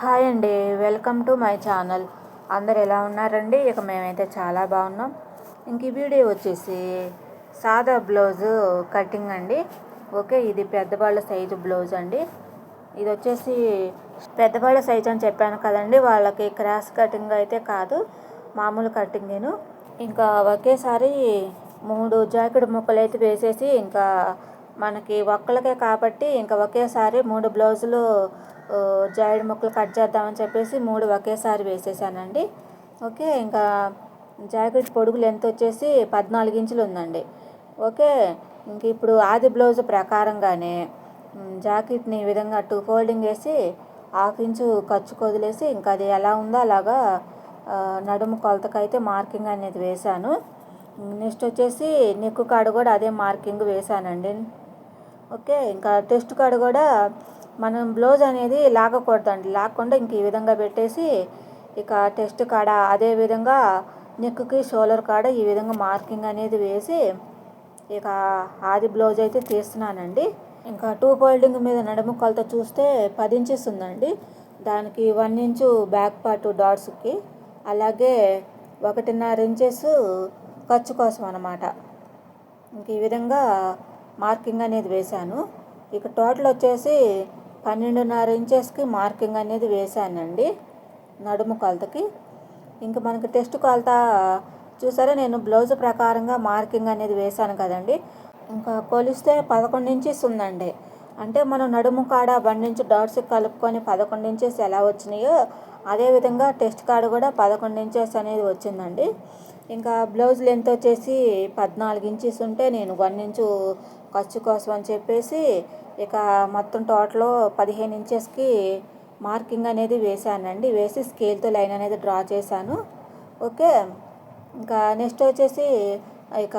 Hi అండి, welcome to my channel. అందరు ఎలా ఉన్నారండి? ఇక మేమైతే చాలా బాగున్నాం. ఇంక ఈ వీడియో వచ్చేసి సాదా బ్లౌజు కటింగ్ అండి. ఓకే, ఇది పెద్దవాళ్ళ సైజు బ్లౌజ్ అండి. ఇది వచ్చేసి పెద్దవాళ్ళ సైజు అని చెప్పాను కదండి, వాళ్ళకి క్రాస్ కటింగ్ అయితే కాదు, మామూలు కటింగ్. నేను ఇంకా ఒకేసారి 3 జాకెట్ ముక్కలు అయితే వేసేసి, ఇంకా మనకి ఒక్కళ్ళకే కాబట్టి ఇంకా ఒకేసారి 3 బ్లౌజులు జాయిడ్ ముక్కలు కట్ చేద్దామని చెప్పేసి 3 ఒకేసారి వేసేసానండి. ఓకే, ఇంకా జాకెట్ పొడుగు లెంత్ వచ్చేసి 14 ఇంచులు ఉందండి. ఓకే, ఇంక ఇప్పుడు ఆది బ్లౌజ్ ప్రకారంగానే జాకెట్ని ఈ విధంగా 2 ఫోల్డింగ్ వేసి 1/2 ఇంచు ఖర్చుకు వదిలేసి, ఇంకా అది ఎలా ఉందో అలాగా నడుము కొలతకైతే మార్కింగ్ అనేది వేశాను. నెక్స్ట్ వచ్చేసి నెక్ కాడ కూడా అదే మార్కింగ్ వేశానండి. ఓకే, ఇంకా టెస్ట్ కాడ కూడా మనం బ్లౌజ్ అనేది లాగకూడదండి, లాగకుండా ఇంక ఈ విధంగా పెట్టేసి ఇక టెస్ట్ కాడ అదే విధంగా నెక్కి షోల్డర్ కాడ ఈ విధంగా మార్కింగ్ అనేది వేసి ఇక ఆది బ్లౌజ్ అయితే తీస్తున్నానండి. ఇంకా 2 ఫోల్డింగ్ మీద నడుము కొలత చూస్తే 10 ఇంచెస్ ఉందండి. దానికి 1 ఇంచు బ్యాక్ పార్ట్ డాట్స్కి, అలాగే 1.5 ఇంచెస్ ఖర్చు కోసం అన్నమాట. ఇంక ఈ విధంగా మార్కింగ్ అనేది వేశాను. ఇక టోటల్ వచ్చేసి 12.5 ఇంచెస్కి మార్కింగ్ అనేది వేశానండి నడుము కొలతకి. ఇంక మనకి టెస్ట్ కొలత చూసారా, నేను బ్లౌజ్ ప్రకారంగా మార్కింగ్ అనేది వేశాను కదండి. ఇంకా కొలిస్తే 11 ఇంచెస్ ఉందండి. అంటే మనం నడుము కాడ 1 ఇంచు డాట్స్ కలుపుకొని 11 ఇంచెస్ ఎలా వచ్చినాయో అదేవిధంగా టెస్ట్ కాడ కూడా 11 ఇంచెస్ అనేది వచ్చిందండి. ఇంకా బ్లౌజ్ లెంత్ వచ్చేసి 14 ఇంచెస్ ఉంటే నేను 1 ఇంచు ఖర్చు కోసం అని చెప్పేసి ఇక మొత్తం టోటల్ 15 ఇంచెస్కి మార్కింగ్ అనేది వేశానండి. వేసి స్కేల్తో లైన్ అనేది డ్రా చేశాను. ఓకే, ఇంకా నెక్స్ట్ వచ్చేసి ఇక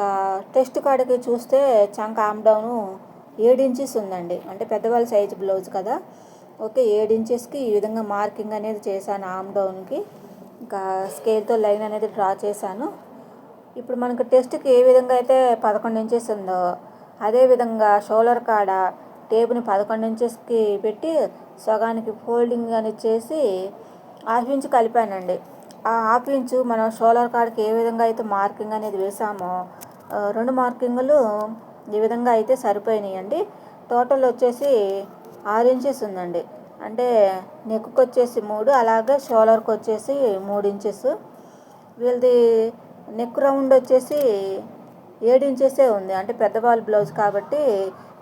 టెస్ట్ కాడికి చూస్తే చంక ఆమ్ డౌను 7 ఇంచెస్ ఉందండి. అంటే పెద్దవాళ్ళ సైజు బ్లౌజ్ కదా. ఓకే, 7 ఇంచెస్కి ఈ విధంగా మార్కింగ్ అనేది చేశాను ఆమ్ డౌన్కి. ఇంకా స్కేల్తో లైన్ అనేది డ్రా చేశాను. ఇప్పుడు మనకు టెస్ట్కి ఏ విధంగా అయితే 11 ఇంచెస్ ఉందో అదేవిధంగా షోల్డర్ కాడ టేపుని 11 ఇంచెస్కి పెట్టి సగానికి ఫోల్డింగ్ అనేది చేసి 1/2 ఇంచు కలిపానండి. ఆ 1/2 ఇంచు మనం షోల్డర్ కాడకి ఏ విధంగా అయితే మార్కింగ్ అనేది వేసామో 2 మార్కింగులు ఈ విధంగా అయితే సరిపోయినాయండి. టోటల్ వచ్చేసి 6 ఇంచెస్ ఉందండి. అంటే నెక్కి వచ్చేసి 3, అలాగే షోల్డర్కి వచ్చేసి 3 ఇంచెస్. వీళ్ళది నెక్ రౌండ్ వచ్చేసి 7 ఇంచెసే ఉంది. అంటే పెద్దవాళ్ళ బ్లౌజ్ కాబట్టి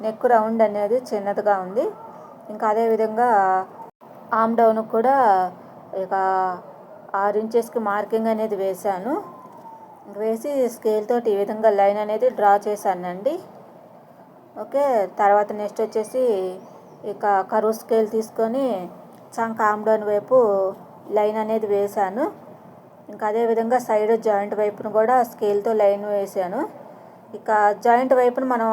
నెక్ రౌండ్ అనేది చిన్నదిగా ఉంది. ఇంకా అదేవిధంగా ఆమ్ డౌన్ కూడా ఇక 6 ఇంచెస్కి మార్కింగ్ అనేది వేశాను. వేసి స్కేల్ తోటి ఈ విధంగా లైన్ అనేది డ్రా చేశానండి. ఓకే, తర్వాత నెక్స్ట్ వచ్చేసి ఇక కరువు స్కేల్ తీసుకొని చంక ఆమ్ డౌన్ వైపు లైన్ అనేది వేశాను. ఇంకా అదేవిధంగా సైడ్ జాయింట్ వైపును కూడా స్కేల్తో లైన్ వేసాను. ఇక జాయింట్ వైపున మనం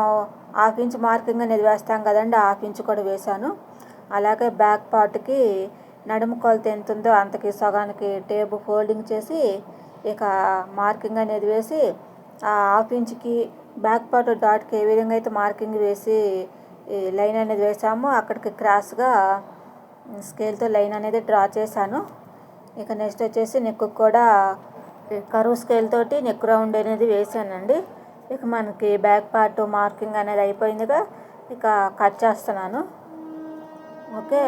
1/2 ఇంచు మార్కింగ్ అనేది వేస్తాం కదండి, 1/2 ఇంచు కూడా వేశాను. అలాగే బ్యాక్ పార్ట్కి నడుము కొలత ఎంత ఉందో అంతకి సగానికి టేపు ఫోల్డింగ్ చేసి ఇక మార్కింగ్ అనేది వేసి ఆ 1/2 ఇంచుకి బ్యాక్ పార్ట్ డాట్కి ఏ విధంగా అయితే మార్కింగ్ వేసి లైన్ అనేది వేసామో అక్కడికి క్రాస్గా స్కేల్తో లైన్ అనేది డ్రా చేశాను. ఇక నెక్స్ట్ వచ్చేసి నెక్ కూడా కరువు స్కేల్ తోటి నెక్ రౌండ్ అనేది వేసానండి. ఇక మనకి బ్యాక్ పార్ట్ మార్కింగ్ అనేది అయిపోయిందిగా, ఇక కట్ చేస్తున్నాను. ఓకే,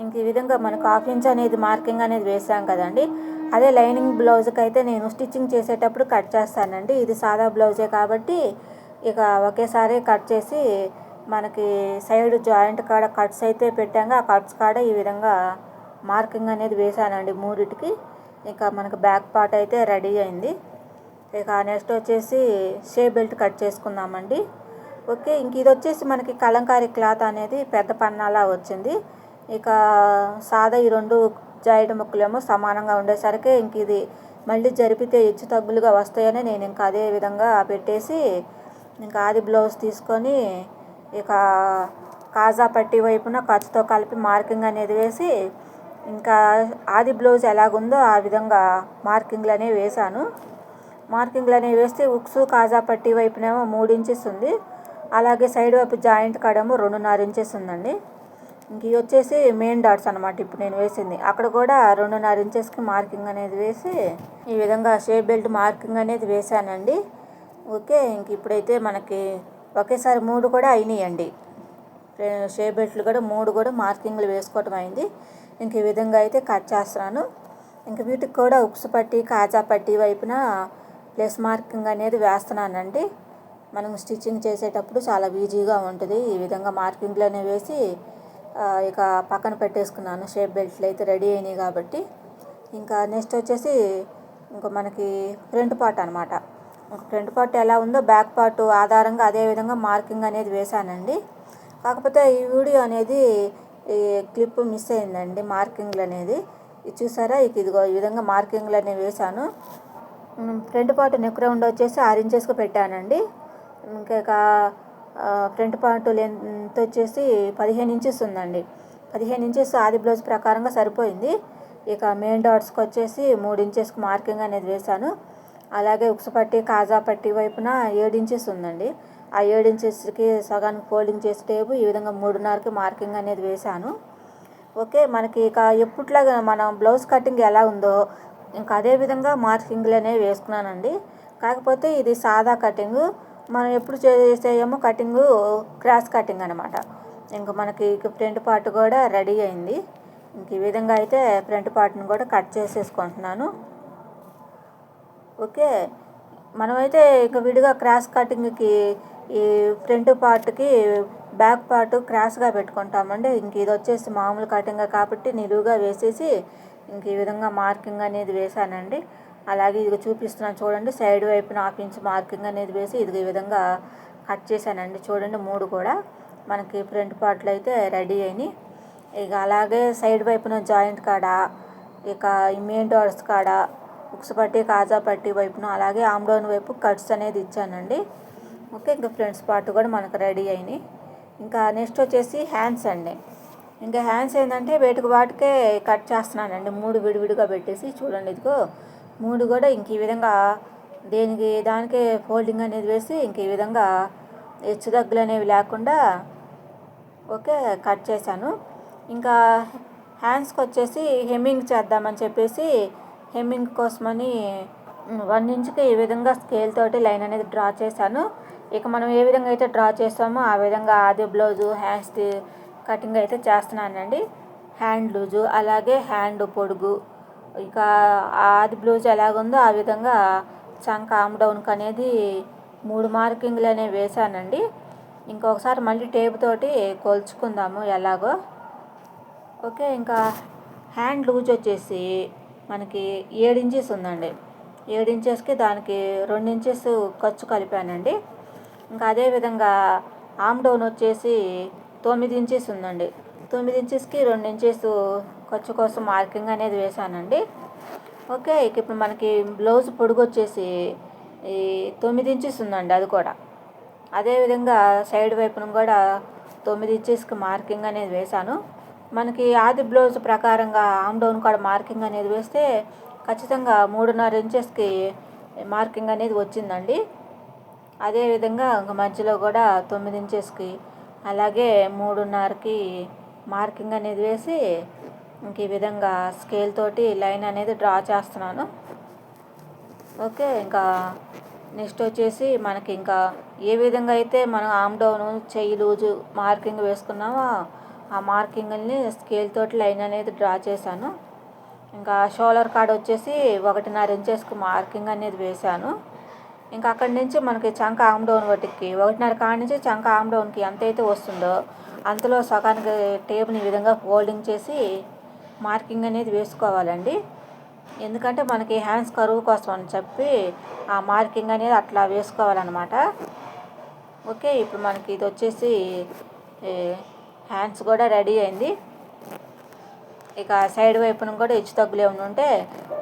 ఇంక ఈ విధంగా మనకు 1/2 ఇంచ్ అనేది మార్కింగ్ అనేది వేసాం కదండి. అదే లైనింగ్ బ్లౌజ్కి అయితే నేను స్టిచ్చింగ్ చేసేటప్పుడు కట్ చేస్తానండి. ఇది సాదా బ్లౌజే కాబట్టి ఇక ఒకేసారి కట్ చేసి మనకి సైడ్ జాయింట్ కాడ కట్స్ అయితే పెట్టాక ఆ కట్స్ కాడ ఈ విధంగా మార్కింగ్ అనేది వేసానండి 3టికి. ఇక మనకు బ్యాక్ పార్ట్ అయితే రెడీ అయింది. ఇక నెక్స్ట్ వచ్చేసి షే బెల్ట్ కట్ చేసుకుందామండి. ఓకే, ఇంక ఇది వచ్చేసి మనకి కలంకారీ క్లాత్ అనేది పెద్ద పన్నాలా వచ్చింది. ఇక సాదా ఈ 2 జాయింట్ ముక్కలేమో సమానంగా ఉండేసరికి ఇంక ఇది మళ్ళీ జరిపితే హెచ్చు తగ్గులుగా వస్తాయని నేను ఇంకా అదే విధంగా పెట్టేసి ఇంకా ఆది బ్లౌజ్ తీసుకొని ఇక కాజా పట్టి వైపున ఖర్చుతో కలిపి మార్కింగ్ అనేది వేసి ఇంకా ఆది బ్లౌజ్ ఎలాగుందో ఆ విధంగా మార్కింగ్లు అనేవి వేశాను. మార్కింగ్లు అనేవి వేస్తే ఉక్సు కాజా పట్టి వైపునేమో 3 ఇంచెస్ ఉంది. అలాగే సైడ్ వైపు జాయింట్ కాడేమో 2.5 ఇంచెస్ ఉందండి. ఇంక ఇవి వచ్చేసి మెయిన్ డాట్స్ అనమాట. ఇప్పుడు నేను వేసింది అక్కడ కూడా 2.5 ఇంచెస్కి మార్కింగ్ అనేది వేసి ఈ విధంగా షేప్ బెల్ట్ మార్కింగ్ అనేది వేసానండి. ఓకే, ఇంక ఇప్పుడైతే మనకి ఒకేసారి 3 కూడా అయినాయండి. షేప్ బెల్ట్లు కూడా 3 కూడా మార్కింగ్లు వేసుకోవటం అయింది. ఇంక ఈ విధంగా అయితే కట్ చేస్తున్నాను. ఇంక వీటికి కూడా ఉక్సు పట్టి కాజా పట్టి వైపున ప్లస్ మార్కింగ్ అనేది వేస్తున్నానండి. మనం స్టిచ్చింగ్ చేసేటప్పుడు చాలా ఈజీగా ఉంటుంది. ఈ విధంగా మార్కింగ్లు అనేవి వేసి ఇక పక్కన పెట్టేసుకున్నాను. షేప్ బెల్ట్లు అయితే రెడీ అయినాయి కాబట్టి ఇంకా నెక్స్ట్ వచ్చేసి ఇంకా మనకి ఫ్రంట్ పార్ట్ అనమాట. ఇంకా ఫ్రంట్ పార్ట్ ఎలా ఉందో బ్యాక్ పార్ట్ ఆధారంగా అదే విధంగా మార్కింగ్ అనేది వేశానండి. కాకపోతే ఈ వీడియో అనేది ఈ క్లిప్ మిస్ అయిందండి. మార్కింగ్లు అనేది ఇది చూసారా, ఇదిగో ఈ విధంగా మార్కింగ్లు అనేవి వేశాను. ఫ్రంట్ పార్ట్ నెక్ రౌండ్ వచ్చేసి 6 ఇంచెస్కి పెట్టానండి. ఇంకా ఫ్రంట్ పార్ట్ లెంత్ వచ్చేసి 15 ఇంచెస్ ఉందండి. 15 ఇంచెస్ ఆది బ్లౌజ్ ప్రకారంగా సరిపోయింది. ఇక మెయిన్ డాట్స్కి వచ్చేసి 3 ఇంచెస్కి మార్కింగ్ అనేది వేశాను. అలాగే ఉక్సు పట్టి కాజా పట్టి వైపున 7 ఇంచెస్ ఉందండి. ఆ 7 ఇంచెస్కి సగానికి ఫోల్డింగ్ చేసి టేపు ఈ విధంగా 3.5కి మార్కింగ్ అనేది వేశాను. ఓకే, మనకి ఇక ఎప్పుట్లాగా మనం బ్లౌజ్ కటింగ్ ఎలా ఉందో ఇంకా అదే విధంగా మార్కింగ్లు అనేవి వేసుకున్నానండి. కాకపోతే ఇది సాదా కటింగ్, మనం ఎప్పుడు చేసేయేమో కటింగు క్రాస్ కటింగ్ అనమాట. ఇంకా మనకి ఫ్రంట్ పార్ట్ కూడా రెడీ అయింది. ఇంక ఈ విధంగా అయితే ఫ్రంట్ పార్ట్ని కూడా కట్ చేసేసుకుంటున్నాను. ఓకే, మనమైతే ఇక విడిగా క్రాస్ కటింగ్కి ఈ ఫ్రంట్ పార్ట్కి బ్యాక్ పార్ట్ క్రాస్గా పెట్టుకుంటామండి. ఇంక ఇది వచ్చేసి మామూలు కటింగ్ కాబట్టి నిలువుగా వేసేసి ఇంక ఈ విధంగా మార్కింగ్ అనేది వేశానండి. అలాగే ఇది చూపిస్తున్నాను చూడండి, సైడ్ వైపున 1/2 ఇంచ్ మార్కింగ్ అనేది వేసి ఇది ఈ విధంగా కట్ చేశానండి. చూడండి 3 కూడా మనకి ఫ్రంట్ పార్ట్లు అయితే రెడీ అయినాయి. ఇక అలాగే సైడ్ వైపున జాయింట్ కాడ ఇక ఈ మెయిన్ డాట్స్ కాడ ఉక్సు పట్టి కాజా పట్టి వైపున అలాగే ఆమ్ డౌన్ వైపు కట్స్ అనేది ఇచ్చానండి. ఓకే, ఇంకా ఫ్రంట్స్ పార్ట్ కూడా మనకు రెడీ అయినాయి. ఇంకా నెక్స్ట్ వచ్చేసి హ్యాండ్స్ అండి. ఇంకా హ్యాండ్స్ ఏంటంటే వాటికే కట్ చేస్తున్నానండి. 3 విడివిడిగా పెట్టేసి చూడండి, ఇదిగో 3 కూడా ఇంక ఈ విధంగా దానికే ఫోల్డింగ్ అనేది వేసి ఇంక ఈ విధంగా హెచ్చు తగ్గులు అనేవి లేకుండా ఓకే కట్ చేశాను. ఇంకా హ్యాండ్స్కి వచ్చేసి హెమ్మింగ్ చేద్దామని చెప్పేసి హెమ్మింగ్ కోసమని 1 ఇంచ్కి ఈ విధంగా స్కేల్ తోటి లైన్ అనేది డ్రా చేశాను. ఇక మనం ఏ విధంగా అయితే డ్రా చేస్తామో ఆ విధంగా ఆది బ్లౌజు హ్యాండ్స్ కటింగ్ అయితే చేస్తున్నానండి. హ్యాండ్ లూజు అలాగే హ్యాండ్ పొడుగు ఇక ఆది బ్లౌజ్ ఎలాగుందో ఆ విధంగా చంక ఆమ్ డౌన్కి అనేది 3 మార్కింగ్లు అనేవి వేశానండి. ఇంకొకసారి మళ్ళీ టేప్ తోటి కొలుచుకుందాము ఎలాగో. ఓకే, ఇంకా హ్యాండ్ లూజ్ వచ్చేసి మనకి 7 ఇంచెస్ ఉందండి. 7 ఇంచెస్కి దానికి 2 ఇంచెస్ ఖర్చు కలిపానండి. ఇంకా అదేవిధంగా ఆమ్ డౌన్ వచ్చేసి 9 ఇంచెస్ ఉందండి. 9 ఇంచెస్కి 2 ఇంచెస్ ఖర్చు కోసం మార్కింగ్ అనేది వేశానండి. ఓకే, ఇక ఇప్పుడు మనకి బ్లౌజ్ పొడుగు వచ్చేసి ఈ 9 ఇంచెస్ ఉందండి. అది కూడా అదేవిధంగా సైడ్ వైపున కూడా 9 ఇంచెస్కి మార్కింగ్ అనేది వేశాను. మనకి ఆది బ్లౌజ్ ప్రకారంగా ఆమ్ డౌన్ కూడా మార్కింగ్ అనేది వేస్తే ఖచ్చితంగా 3.5 ఇంచెస్కి మార్కింగ్ అనేది వచ్చిందండి. అదేవిధంగా ఇంకా మధ్యలో కూడా 9 ఇంచెస్కి అలాగే 3.5కి మార్కింగ్ అనేది వేసి ఇంక ఈ విధంగా స్కేల్ తోటి లైన్ అనేది డ్రా చేస్తున్నాను. ఓకే, ఇంకా నెక్స్ట్ వచ్చేసి మనకి ఇంకా ఏ విధంగా అయితే మనం ఆమ్ డౌన్ చెయ్యి లూజు మార్కింగ్ వేసుకున్నామో ఆ మార్కింగ్ని స్కేల్ తోటి లైన్ అనేది డ్రా చేశాను. ఇంకా షోల్డర్ కాడ వచ్చేసి 1.5 ఇంచెస్కి మార్కింగ్ అనేది వేశాను. ఇంకా అక్కడి నుంచి మనకి చంక ఆమ్ డౌన్ వాటికి 1.5 కాడ నుంచి చంక ఆమ్ డౌన్కి ఎంతైతే వస్తుందో అంతలో సగానికి టేప్ని ఈ విధంగా ఫోల్డింగ్ చేసి మార్కింగ్ అనేది వేసుకోవాలండి. ఎందుకంటే మనకి హ్యాండ్స్ కరువు కోసం అని చెప్పి ఆ మార్కింగ్ అనేది అట్లా వేసుకోవాలన్నమాట. ఓకే, ఇప్పుడు మనకి ఇది వచ్చేసి హ్యాండ్స్ కూడా రెడీ అయింది. ఇక సైడ్ వైపున కూడా హెచ్చు తగ్గులు ఏమైనా ఉంటే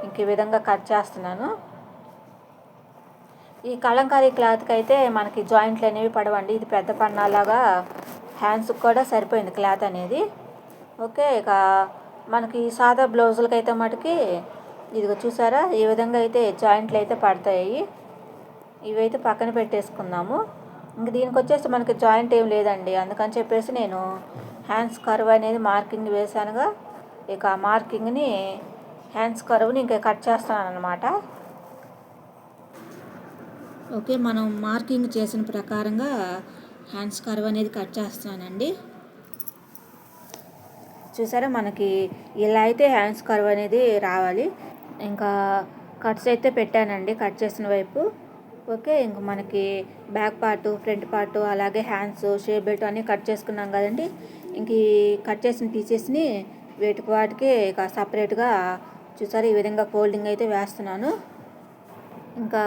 ఇంక ఈ విధంగా కట్ చేస్తున్నాను. ఈ కలంకారీ క్లాత్కి అయితే మనకి జాయింట్లు అనేవి పడవండి. ఇది పెద్ద పన్నాలాగా హ్యాండ్స్కి కూడా సరిపోయింది క్లాత్ అనేది. ఓకే, ఇక మనకి సాదా బ్లౌజులకి అయితే మటుకి ఇదిగో చూసారా ఈ విధంగా అయితే జాయింట్లు అయితే పడతాయి. ఇవైతే పక్కన పెట్టేసుకుందాము. ఇంక దీనికి వచ్చేసి మనకి జాయింట్ ఏం లేదండి. అందుకని చెప్పేసి నేను హ్యాండ్స్ కర్వ్ అనేది మార్కింగ్ వేసానుగా, ఇక ఆ మార్కింగ్ని హ్యాండ్స్ కర్వ్ని ఇంకా కట్ చేస్తున్నాను అనమాట. ఓకే, మనం మార్కింగ్ చేసిన ప్రకారంగా హ్యాండ్స్ కర్వ్ అనేది కట్ చేస్తున్నానండి. చూసారా, మనకి ఇలా అయితే హ్యాండ్స్ కర్వ్ అనేది రావాలి. ఇంకా కట్స్ అయితే పెట్టానండి కట్ చేసిన వైపు. ఓకే, ఇంక మనకి బ్యాక్ పార్టు, ఫ్రంట్ పార్టు, అలాగే హ్యాండ్స్, షేప్ బెల్ట్ అన్నీ కట్ చేసుకున్నాం కదండి. ఇంక ఈ కట్ చేసిన పీసెస్ని వీటికి వాటికి ఇక సపరేట్గా చూసారా ఈ విధంగా ఫోల్డింగ్ అయితే వేస్తున్నాను. ఇంకా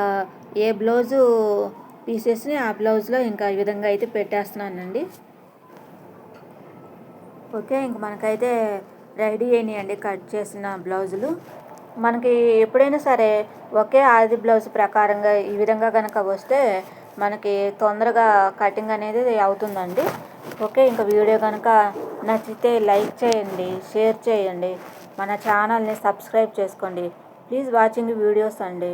ఏ బ్లౌజు పీసెస్ని ఆ బ్లౌజ్లో ఇంకా ఈ విధంగా అయితే పెట్టేస్తున్నానండి. ఓకే, ఇంక మనకైతే రెడీ అయినాయండి కట్ చేసిన బ్లౌజులు. మనకి ఎప్పుడైనా సరే ఒకే ఆది బ్లౌజ్ ప్రకారంగా ఈ విధంగా కనుక వస్తే మనకి తొందరగా కటింగ్ అనేది అవుతుందండి. ఓకే, ఇంకా వీడియో కనుక నచ్చితే లైక్ చేయండి, షేర్ చేయండి, మన ఛానల్ని సబ్స్క్రైబ్ చేసుకోండి. ప్లీజ్ వాచింగ్ వీడియోస్ అండి.